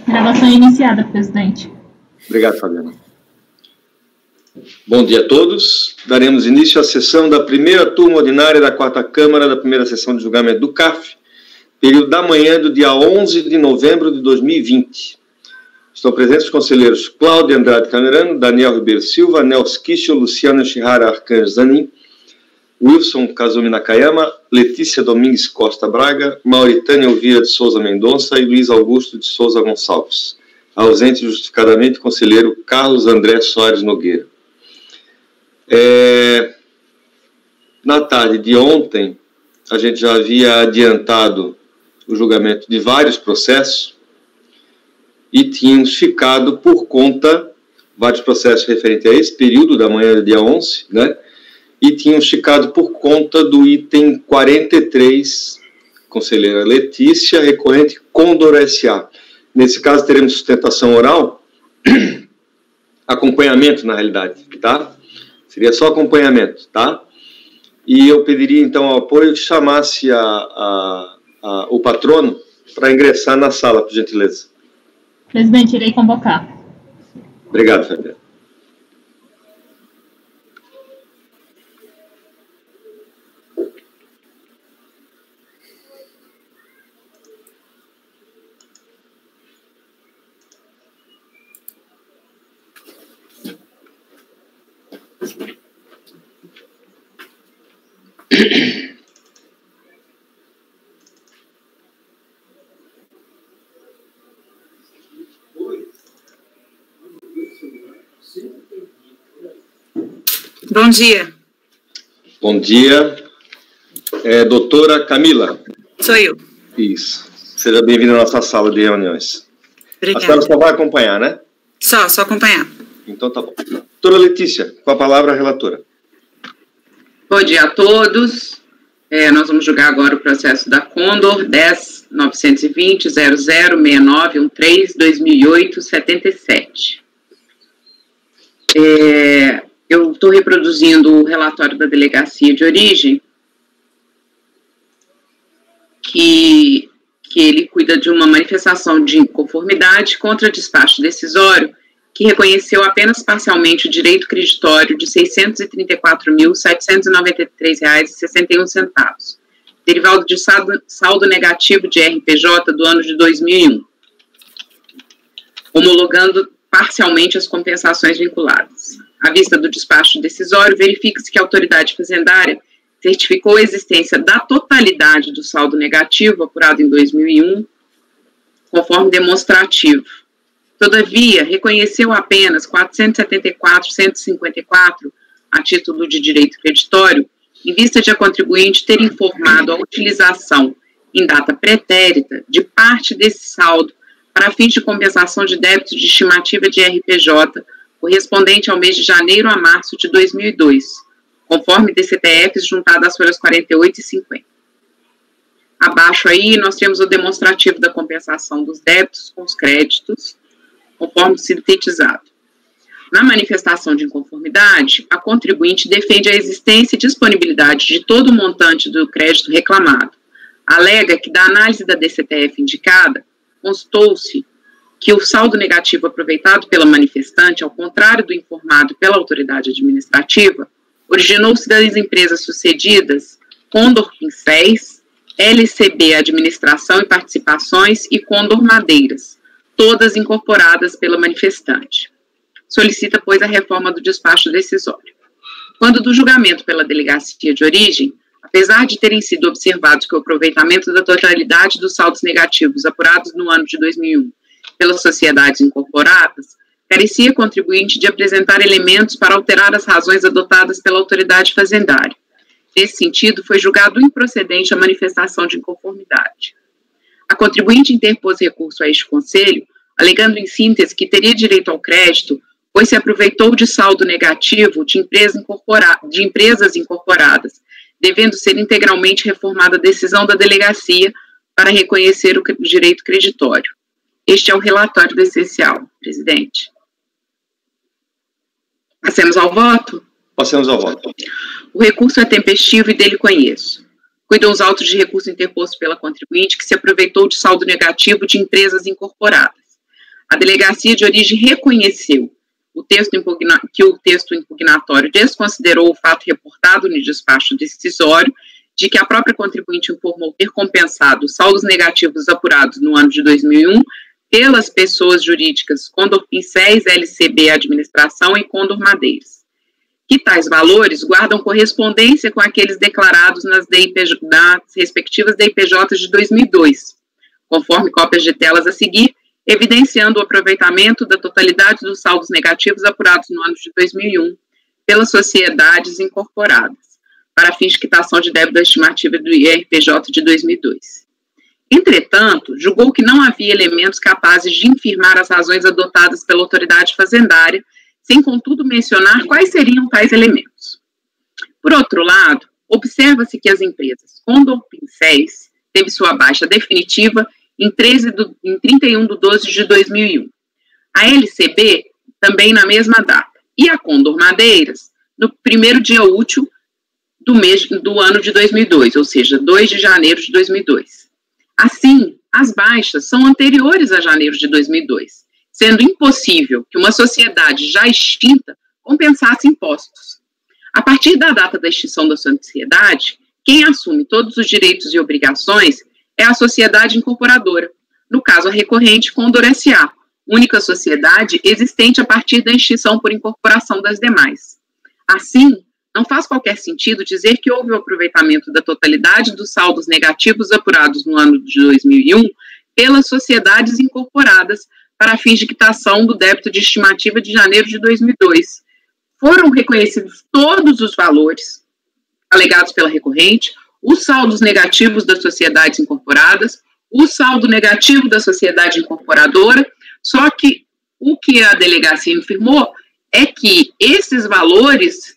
Gravação iniciada, presidente. Obrigado, Fabiana. Bom dia a todos. Daremos início à sessão da primeira turma ordinária da 4ª Câmara da primeira sessão de julgamento do CAF, período da manhã do dia 11 de novembro de 2020. Estão presentes os conselheiros Cláudio Andrade Camerano, Daniel Ribeiro Silva, Nelson Kicho, Luciano Shihara Arcanjo Zanin, Wilson Kazumi Nakayama, Letícia Domingues Costa Braga, Mauritânia Elvira de Souza Mendonça e Luiz Augusto de Souza Gonçalves. Ausente justificadamente o conselheiro Carlos André Soares Nogueira. Na tarde de ontem, a gente já havia adiantado o julgamento de vários processos e tínhamos ficado por conta, vários processos referentes a esse período da manhã do dia 11, né? E tínhamos ficado por conta do item 43, conselheira Letícia, recorrente Condor S.A. Nesse caso, teremos sustentação oral, acompanhamento, na realidade, tá? Seria só acompanhamento, tá? E eu pediria, então, ao apoio que chamasse o patrono para ingressar na sala, por gentileza. Presidente, irei convocar. Obrigado, Fabiana. Bom dia. Bom dia. Doutora Camila. Sou eu. Isso. Seja bem-vinda à nossa sala de reuniões. Obrigada. A senhora só vai acompanhar, né? Só acompanhar. Então tá bom. Doutora Letícia, com a palavra a relatora. Bom dia a todos. Nós vamos julgar agora o processo da Condor 10.920.006913/2008-77. Eu estou reproduzindo o relatório da delegacia de origem, que ele cuida de uma manifestação de inconformidade contra despacho decisório que reconheceu apenas parcialmente o direito creditório de R$ 634.793,61, derivado de saldo negativo de RPJ do ano de 2001, homologando parcialmente as compensações vinculadas. À vista do despacho decisório, verifica-se que a autoridade fazendária certificou a existência da totalidade do saldo negativo apurado em 2001, conforme demonstrativo. Todavia, reconheceu apenas 474.154 a título de direito creditório, em vista de a contribuinte ter informado a utilização, em data pretérita, de parte desse saldo para fins de compensação de débitos de estimativa de RPJ, correspondente ao mês de janeiro a março de 2002, conforme DCTFs juntado às folhas 48 e 50. Abaixo aí, nós temos o demonstrativo da compensação dos débitos com os créditos, conforme sintetizado. Na manifestação de inconformidade, a contribuinte defende a existência e disponibilidade de todo o montante do crédito reclamado. Alega que, da análise da DCTF indicada, constou-se que o saldo negativo aproveitado pela manifestante, ao contrário do informado pela autoridade administrativa, originou-se das empresas sucedidas Condor Pincéis, LCB Administração e Participações e Condor Madeiras, todas incorporadas pela manifestante. Solicita, pois, a reforma do despacho decisório. Quando do julgamento pela delegacia de origem, apesar de terem sido observados que o aproveitamento da totalidade dos saldos negativos apurados no ano de 2001 pelas sociedades incorporadas, carecia contribuinte de apresentar elementos para alterar as razões adotadas pela autoridade fazendária. Nesse sentido, foi julgado improcedente a manifestação de inconformidade. A contribuinte interpôs recurso a este conselho, alegando em síntese que teria direito ao crédito, pois se aproveitou de saldo negativo de empresas incorporadas, devendo ser integralmente reformada a decisão da delegacia para reconhecer o direito creditório. Este é o relatório do essencial, presidente. Passemos ao voto? Passemos ao voto. O recurso é tempestivo e dele conheço. Cuidam os autos de recurso interposto pela contribuinte que se aproveitou de saldo negativo de empresas incorporadas. a delegacia de origem reconheceu que o texto impugnatório desconsiderou o fato reportado no despacho decisório de que a própria contribuinte informou ter compensado os saldos negativos apurados no ano de 2001 pelas pessoas jurídicas Condor Pincéis, LCB Administração e Condor Madeiras, que tais valores guardam correspondência com aqueles declarados nas respectivas DIPJs de 2002, conforme cópias de telas a seguir, evidenciando o aproveitamento da totalidade dos saldos negativos apurados no ano de 2001 pelas sociedades incorporadas, para fins de quitação de débito da estimativa do IRPJ de 2002. Entretanto, julgou que não havia elementos capazes de infirmar as razões adotadas pela autoridade fazendária, sem, contudo, mencionar quais seriam tais elementos. Por outro lado, observa-se que as empresas Condor Pincéis teve sua baixa definitiva em 31 de 12 de 2001. A LCB também na mesma data. E a Condor Madeiras no primeiro dia útil do ano de 2002, ou seja, 2 de janeiro de 2002. Assim, as baixas são anteriores a janeiro de 2002, sendo impossível que uma sociedade já extinta compensasse impostos. A partir da data da extinção da sociedade, quem assume todos os direitos e obrigações é a sociedade incorporadora, no caso a recorrente Condor S.A., única sociedade existente a partir da extinção por incorporação das demais. Assim, não faz qualquer sentido dizer que houve o aproveitamento da totalidade dos saldos negativos apurados no ano de 2001 pelas sociedades incorporadas para fins de quitação do débito de estimativa de janeiro de 2002. Foram reconhecidos todos os valores alegados pela recorrente, os saldos negativos das sociedades incorporadas, o saldo negativo da sociedade incorporadora, só que o que a delegacia informou é que esses valores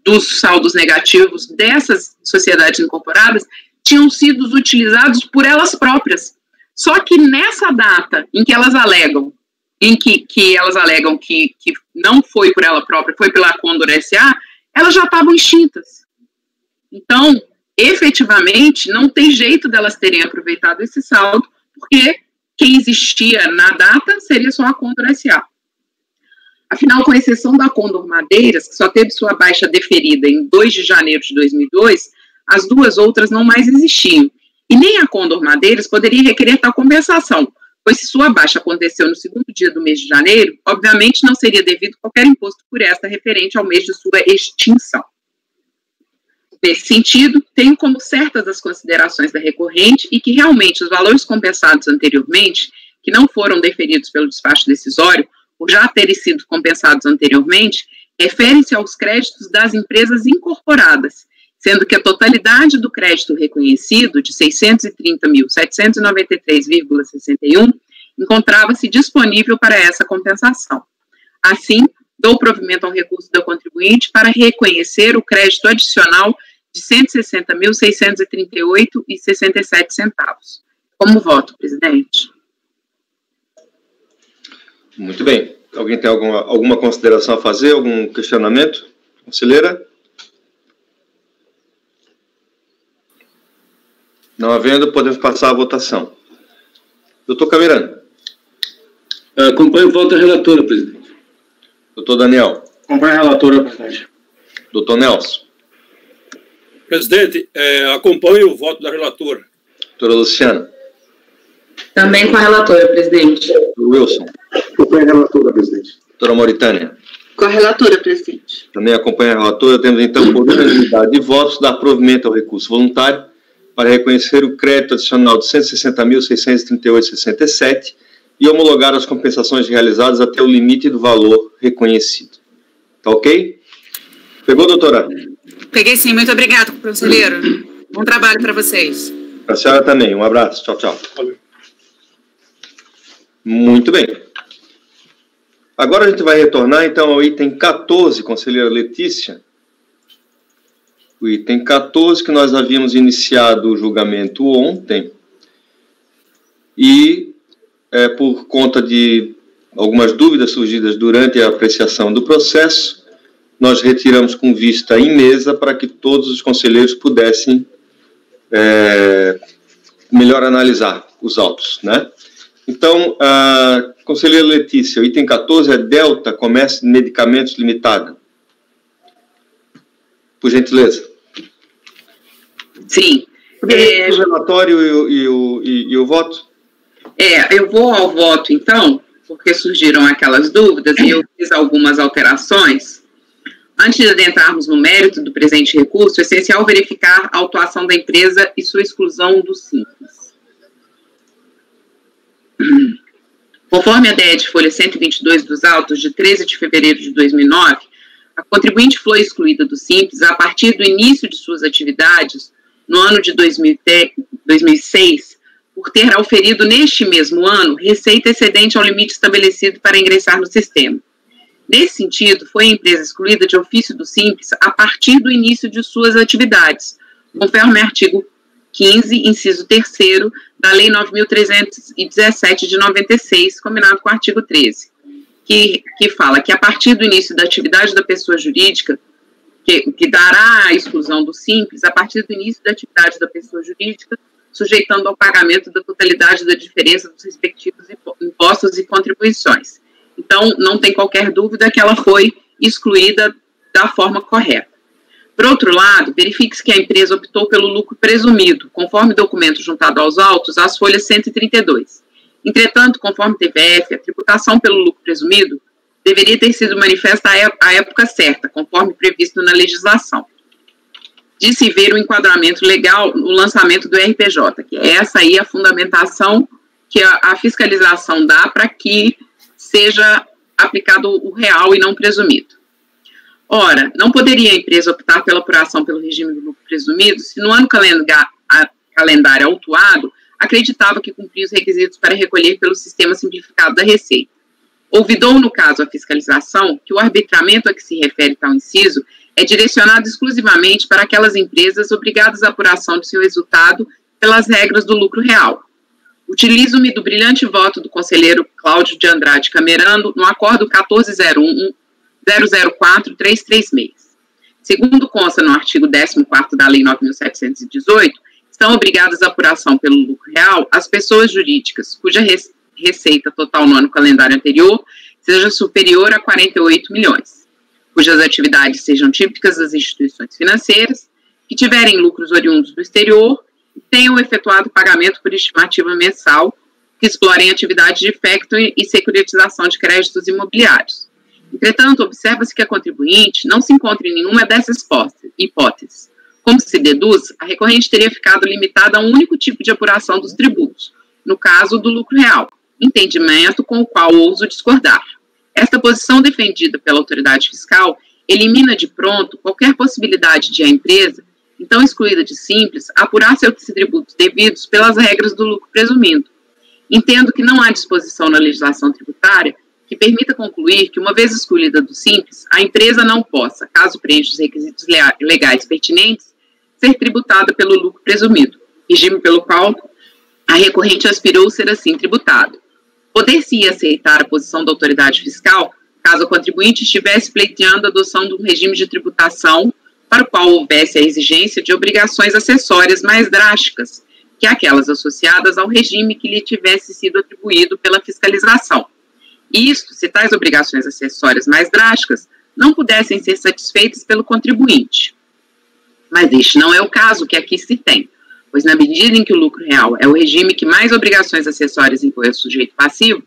dos saldos negativos dessas sociedades incorporadas tinham sido utilizados por elas próprias. Só que nessa data em que elas alegam, que não foi por ela própria, foi pela Condor S.A., elas já estavam extintas. Então, efetivamente, não tem jeito delas terem aproveitado esse saldo, porque quem existia na data seria só a Condor S.A. Afinal, com exceção da Condor Madeiras, que só teve sua baixa deferida em 2 de janeiro de 2002, as duas outras não mais existiam. E nem a Condor Madeiras poderia requerer tal compensação, pois se sua baixa aconteceu no segundo dia do mês de janeiro, obviamente não seria devido qualquer imposto por esta referente ao mês de sua extinção. Nesse sentido, tenho como certas as considerações da recorrente e que realmente os valores compensados anteriormente, que não foram deferidos pelo despacho decisório, por já terem sido compensados anteriormente, referem-se aos créditos das empresas incorporadas, sendo que a totalidade do crédito reconhecido, de 630.793,61, encontrava-se disponível para essa compensação. Assim, dou provimento ao recurso da contribuinte para reconhecer o crédito adicional de R$ 160.638,67. Como voto, presidente? Muito bem. Alguém tem alguma consideração a fazer? Algum questionamento? Conselheira? Não havendo, podemos passar à votação. Doutor Camirano. Acompanho o voto da relatora, presidente. Doutor Daniel. Acompanho a relatora, presidente. Doutor Nelson. Presidente, acompanho o voto da relatora. Doutora Luciana. Também com a relatora, presidente. Doutor Wilson. Acompanho a relatora, presidente. Doutora Mauritânia. Com a relatora, presidente. Também acompanha a relatora. Temos, então, por unanimidade de votos, dar provimento ao recurso voluntário para reconhecer o crédito adicional de R$ 160.638,67 e homologar as compensações realizadas até o limite do valor reconhecido. Tá ok? Pegou, doutora? Peguei sim, muito obrigado, conselheiro. Bom trabalho para vocês. Para a senhora também, um abraço. Tchau, tchau. Valeu. Muito bem. Agora a gente vai retornar, então, ao item 14, conselheira Letícia. O item 14, que nós havíamos iniciado o julgamento ontem, e por conta de algumas dúvidas surgidas durante a apreciação do processo, nós retiramos com vista em mesa para que todos os conselheiros pudessem melhor analisar os autos, né? Então, conselheira Letícia, o item 14 é Delta, Comércio de Medicamentos Limitada. Por gentileza. Sim. O relatório e o voto? Eu vou ao voto, então, porque surgiram aquelas dúvidas e eu fiz algumas alterações. Antes de adentrarmos no mérito do presente recurso, é essencial verificar a autuação da empresa e sua exclusão do Simples. Conforme a DED folha 122 dos autos de 13 de fevereiro de 2009, a contribuinte foi excluída do Simples a partir do início de suas atividades no ano de 2006, por ter auferido neste mesmo ano receita excedente ao limite estabelecido para ingressar no sistema. Nesse sentido, foi a empresa excluída de ofício do Simples a partir do início de suas atividades, conforme o artigo 15, inciso 3º, da Lei 9.317 de 96, combinado com o artigo 13, que fala que a partir do início da atividade da pessoa jurídica, que dará a exclusão do Simples, a partir do início da atividade da pessoa jurídica, sujeitando ao pagamento da totalidade da diferença dos respectivos impostos e contribuições. Então, não tem qualquer dúvida que ela foi excluída da forma correta. Por outro lado, verifique-se que a empresa optou pelo lucro presumido, conforme documento juntado aos autos, às folhas 132. Entretanto, conforme TVF, a tributação pelo lucro presumido deveria ter sido manifesta à época certa, conforme previsto na legislação. De se ver o enquadramento legal no lançamento do RPJ, que é essa aí a fundamentação que a fiscalização dá para que seja aplicado o real e não presumido. Ora, não poderia a empresa optar pela apuração pelo regime do lucro presumido se no ano calendário autuado acreditava que cumpria os requisitos para recolher pelo sistema simplificado da Receita. Ouvidou, no caso, a fiscalização que o arbitramento a que se refere tal inciso é direcionado exclusivamente para aquelas empresas obrigadas à apuração de seu resultado pelas regras do lucro real. Utilizo-me do brilhante voto do conselheiro Cláudio de Andrade Camerando no acordo 1401-004-336. Segundo consta no artigo 14º da Lei 9.718, estão obrigadas à apuração pelo lucro real as pessoas jurídicas cuja receita total no ano calendário anterior seja superior a 48 milhões, cujas atividades sejam típicas das instituições financeiras, que tiverem lucros oriundos do exterior e tenham efetuado pagamento por estimativa mensal, que explorem atividades de factoring e securitização de créditos imobiliários. Entretanto, observa-se que a contribuinte não se encontra em nenhuma dessas hipóteses. Como se deduz, a recorrente teria ficado limitada a um único tipo de apuração dos tributos, no caso do lucro real, entendimento com o qual ouso discordar. Esta posição defendida pela autoridade fiscal elimina de pronto qualquer possibilidade de a empresa, então excluída de Simples, apurar seus tributos devidos pelas regras do lucro presumido. Entendo que não há disposição na legislação tributária que permita concluir que, uma vez excluída do Simples, a empresa não possa, caso preencha os requisitos legais pertinentes, ser tributada pelo lucro presumido, regime pelo qual a recorrente aspirou ser assim tributado. Poder-se aceitar a posição da autoridade fiscal caso a contribuinte estivesse pleiteando a adoção de um regime de tributação para o qual houvesse a exigência de obrigações acessórias mais drásticas que aquelas associadas ao regime que lhe tivesse sido atribuído pela fiscalização. Isto, se tais obrigações acessórias mais drásticas não pudessem ser satisfeitas pelo contribuinte. Mas este não é o caso que aqui se tem, pois na medida em que o lucro real é o regime que mais obrigações acessórias impõe ao sujeito passivo,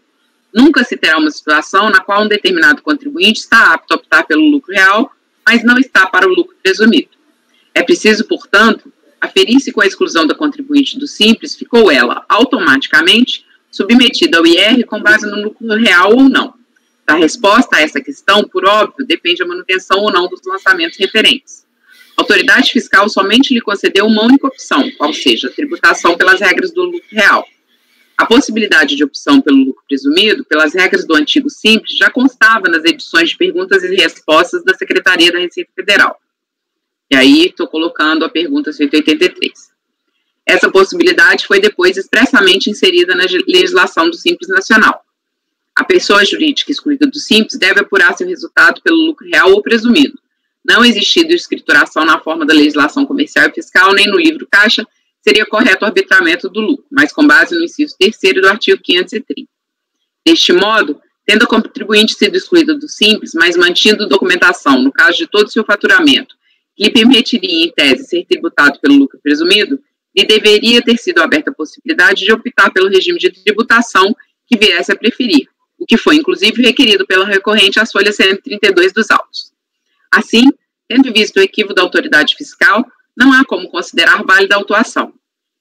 nunca se terá uma situação na qual um determinado contribuinte está apto a optar pelo lucro real, mas não está para o lucro presumido. É preciso, portanto, aferir-se com a exclusão da contribuinte do Simples, ficou ela, automaticamente, submetida ao IR com base no lucro real ou não. Da resposta a essa questão, por óbvio, depende a manutenção ou não dos lançamentos referentes. A autoridade fiscal somente lhe concedeu uma única opção, qual seja, a tributação pelas regras do lucro real. A possibilidade de opção pelo lucro presumido, pelas regras do antigo Simples, já constava nas edições de perguntas e respostas da Secretaria da Receita Federal. E aí, estou colocando a pergunta 183. Essa possibilidade foi depois expressamente inserida na legislação do Simples Nacional. A pessoa jurídica excluída do Simples deve apurar seu resultado pelo lucro real ou presumido, não existindo escrituração na forma da legislação comercial e fiscal, nem no livro caixa, seria correto o arbitramento do lucro, mas com base no inciso 3º do artigo 530. Deste modo, tendo a contribuinte sido excluída do Simples, mas mantido documentação, no caso de todo o seu faturamento, que lhe permitiria, em tese, ser tributado pelo lucro presumido, lhe deveria ter sido aberta a possibilidade de optar pelo regime de tributação que viesse a preferir, o que foi, inclusive, requerido pela recorrente às folhas 132 dos autos. Assim, tendo visto o equívoco da autoridade fiscal, não há como considerar válida a autuação.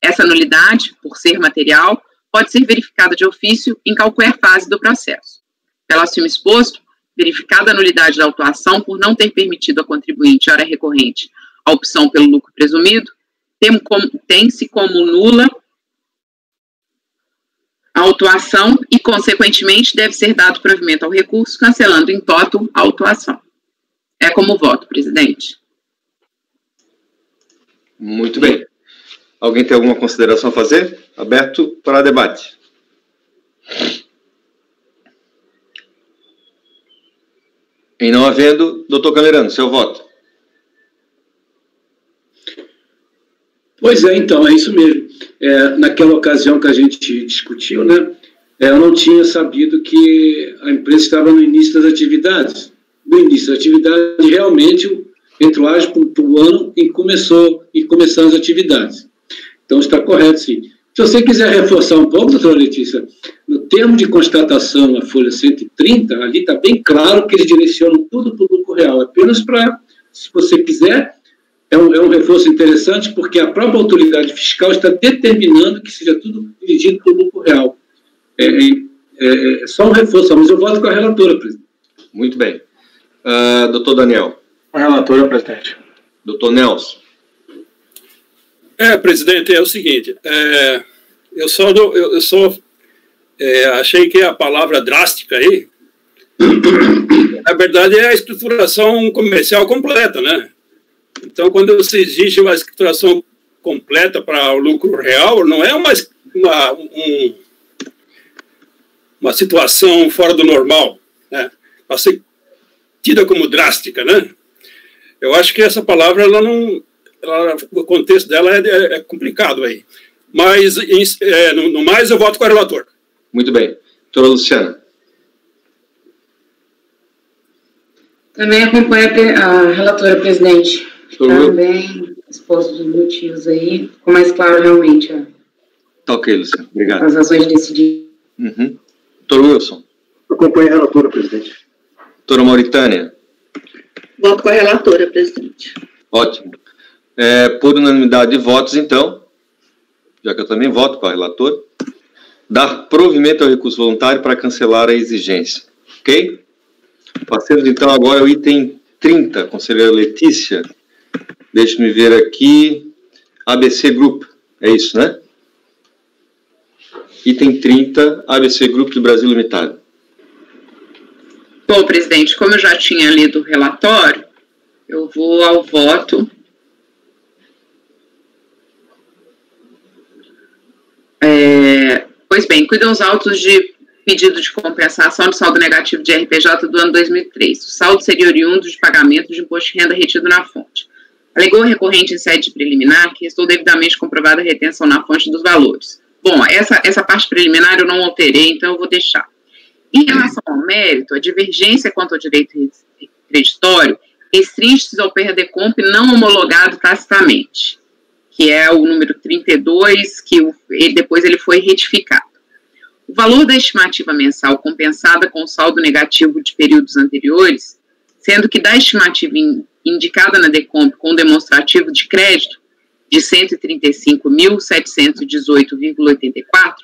Essa nulidade, por ser material, pode ser verificada de ofício em qualquer fase do processo. Pelo acima exposto, verificada a nulidade da autuação por não ter permitido a contribuinte, ora recorrente, a opção pelo lucro presumido, tem-se como nula a autuação e, consequentemente, deve ser dado provimento ao recurso, cancelando em toto a autuação. É como voto, presidente. Muito bem. Alguém tem alguma consideração a fazer? Aberto para debate. Em não havendo, doutor Camerano, seu voto. Pois é, então, é isso mesmo. Naquela ocasião que a gente discutiu, né, eu não tinha sabido que a empresa estava no início das atividades. No início das atividades, realmente, entrou ágio para o ano em começaram as atividades. Então, está correto, sim. Se você quiser reforçar um pouco, doutora Letícia, no termo de constatação, na folha 130, ali está bem claro que eles direcionam tudo para o lucro real. Apenas para, se você quiser, é um reforço interessante, porque a própria autoridade fiscal está determinando que seja tudo dirigido para o lucro real. É só um reforço, mas eu voto com a relatora, presidente. Muito bem. Doutor Daniel. Com a relatora, presidente. Doutor Nelson. Presidente, é o seguinte, eu só achei que a palavra drástica aí, na verdade, é a escrituração comercial completa, né? Então, quando você exige uma escrituração completa para o lucro real, não é uma situação fora do normal, né? Para ser tida como drástica, né? Eu acho que essa palavra, o contexto dela é complicado aí. Mas, no mais, eu voto com a relatora. Muito bem. Doutora Luciana. Também acompanha a relatora, presidente. Também exposto os motivos aí. Ficou mais claro, realmente, Tá ok, Luciana. Obrigado. As razões de decidir. Doutor Wilson. Acompanha a relatora, presidente. Doutora Mauritânia. Voto com a relatora, presidente. Ótimo. Por unanimidade de votos, então, já que eu também voto com a relatora, dar provimento ao recurso voluntário para cancelar a exigência. Ok? Passemos, então, agora ao item 30, conselheira Letícia. Deixe-me ver aqui. ABC Group. É isso, né? Item 30, ABC Group do Brasil Limitado. Bom, presidente, como eu já tinha lido o relatório, eu vou ao voto. Pois bem, cuidam os autos de pedido de compensação de saldo negativo de RPJ do ano 2003. O saldo seria oriundo de pagamento de imposto de renda retido na fonte. Alegou o recorrente em sede preliminar que restou devidamente comprovada a retenção na fonte dos valores. Bom, essa parte preliminar eu não alterei, então eu vou deixar. Em relação ao mérito, a divergência quanto ao direito creditório restringe-se ao PRDCOMP não homologado tacitamente, que é o número 32, que depois ele foi retificado. O valor da estimativa mensal compensada com o saldo negativo de períodos anteriores, sendo que da estimativa indicada na DECOMP com demonstrativo de crédito de 135.718,84,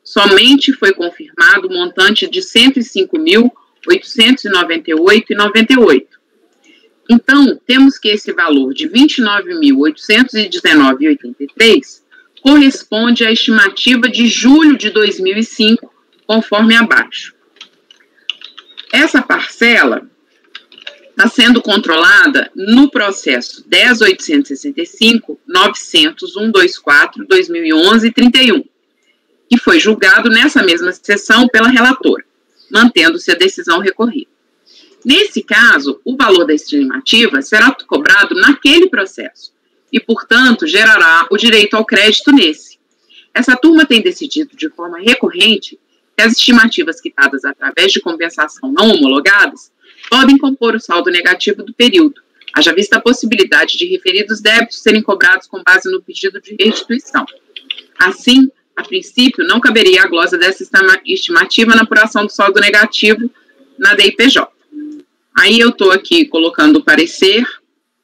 somente foi confirmado o montante de 105.898,98. Então, temos que esse valor de 29.819,83 corresponde à estimativa de julho de 2005, conforme abaixo. Essa parcela está sendo controlada no processo 10.865.900.124/2011-31, que foi julgado nessa mesma sessão pela relatora, mantendo-se a decisão recorrida. Nesse caso, o valor da estimativa será cobrado naquele processo, e, portanto, gerará o direito ao crédito nesse. Essa turma tem decidido de forma recorrente que as estimativas quitadas através de compensação não homologadas podem compor o saldo negativo do período, haja vista a possibilidade de referidos débitos serem cobrados com base no pedido de restituição. Assim, a princípio, não caberia a glosa dessa estimativa na apuração do saldo negativo na DIPJ. Aí eu estou aqui colocando o parecer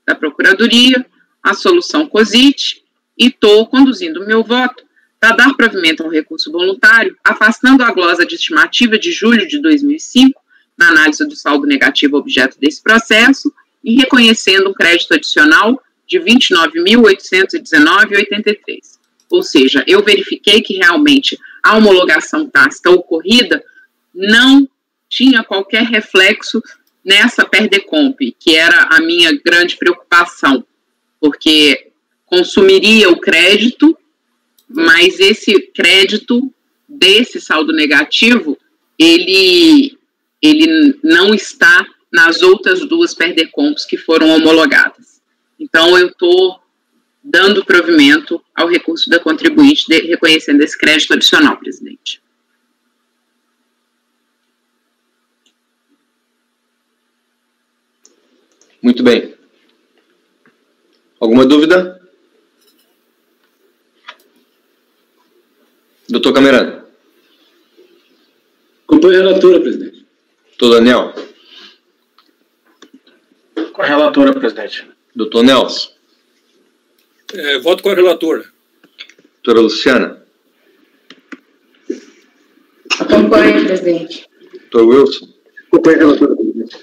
da Procuradoria, a solução COSIT, e estou conduzindo o meu voto para dar provimento ao recurso voluntário, afastando a glosa de estimativa de julho de 2005, na análise do saldo negativo objeto desse processo, e reconhecendo um crédito adicional de R$ 29.819,83. Ou seja, eu verifiquei que realmente a homologação tácita ocorrida não tinha qualquer reflexo nessa PERDECOMP, que era a minha grande preocupação, porque consumiria o crédito, mas esse crédito desse saldo negativo, ele não está nas outras duas PERDECOMPs que foram homologadas. Então, eu estou dando provimento ao recurso da contribuinte, reconhecendo esse crédito adicional, presidente. Muito bem. Alguma dúvida? Doutor Camerano. Acompanho a relatora, presidente. Doutor Daniel. Com a relatora, presidente. Doutor Nelson. Voto com a relatora. Doutora Luciana. Acompanho, presidente. Doutor Wilson. Acompanho a relatora, presidente.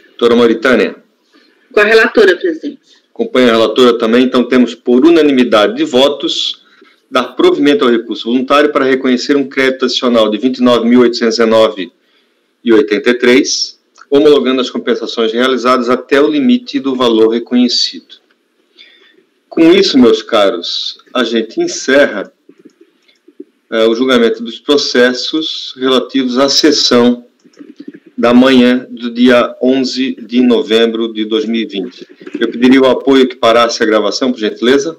Doutora Mauritânia. Com a relatora, presidente. Acompanha a relatora também, então temos por unanimidade de votos dar provimento ao recurso voluntário para reconhecer um crédito adicional de R$ 29.819,83, homologando as compensações realizadas até o limite do valor reconhecido. Com isso, meus caros, a gente encerra o julgamento dos processos relativos à sessão da manhã do dia 11 de novembro de 2020. Eu pediria o apoio que parasse a gravação, por gentileza.